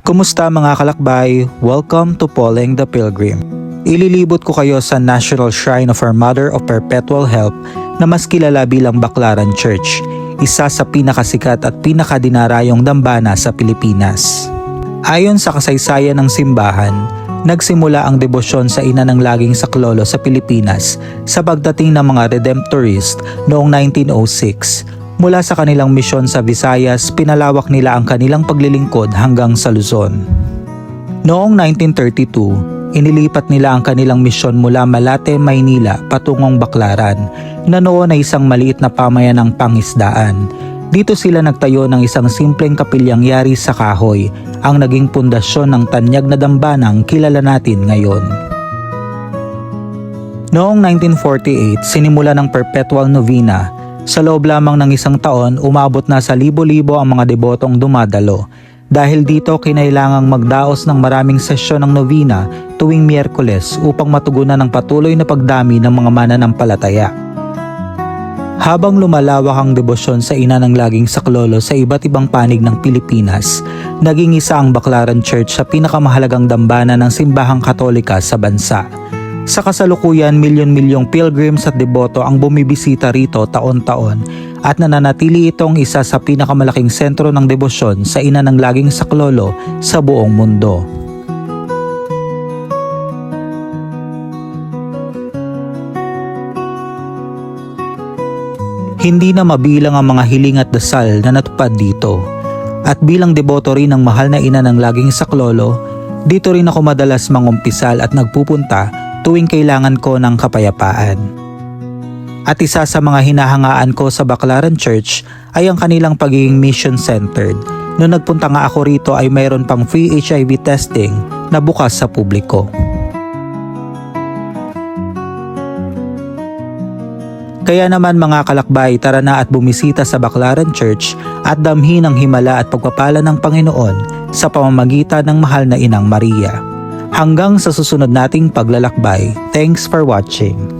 Kumusta mga kalakbay? Welcome to Poleng the Pilgrim. Ililibot ko kayo sa National Shrine of Our Mother of Perpetual Help na mas kilala bilang Baclaran Church, isa sa pinakasikat at pinakadinarayong dambana sa Pilipinas. Ayon sa kasaysayan ng simbahan, nagsimula ang debosyon sa ina ng laging saklolo sa Pilipinas sa pagdating ng mga Redemptorist noong 1906. Mula sa kanilang misyon sa Visayas, pinalawak nila ang kanilang paglilingkod hanggang sa Luzon. Noong 1932, inilipat nila ang kanilang misyon mula Malate, Maynila patungong Baclaran, na noon ay isang maliit na pamayanang pangisdaan. Dito sila nagtayo ng isang simpleng kapilyang yari sa kahoy, ang naging pundasyon ng tanyag na dambanang kilala natin ngayon. Noong 1948, sinimula ng Perpetual Novena. Sa loob lamang ng isang taon, umabot na sa libo-libo ang mga debotong dumadalo. Dahil dito, kinailangang magdaos ng maraming sesyon ng novena tuwing Miyerkules upang matugunan ang patuloy na pagdami ng mga mananampalataya. Habang lumalawak ang debosyon sa ina ng laging saklolo sa iba't ibang panig ng Pilipinas, naging isa ang Baclaran Church sa pinakamahalagang dambana ng simbahang Katolika sa bansa. Sa kasalukuyan, milyon-milyong pilgrims at deboto ang bumibisita rito taon-taon at nananatili itong isa sa pinakamalaking sentro ng debosyon sa ina ng laging saklolo sa buong mundo. Hindi na mabilang ang mga hiling at dasal na natupad dito. At bilang deboto rin ng mahal na ina ng laging saklolo, dito rin ako madalas mangumpisal at nagpupunta tuwing kailangan ko ng kapayapaan. At isa sa mga hinahangaan ko sa Baclaran Church ay ang kanilang pagiging mission-centered. Noong nagpunta nga ako rito ay mayroon pang free HIV testing na bukas sa publiko. Kaya naman mga kalakbay, tara na at bumisita sa Baclaran Church at damhin ang himala at pagpapala ng Panginoon sa pamamagitan ng mahal na Inang Maria. Hanggang sa susunod nating paglalakbay. Thanks for watching.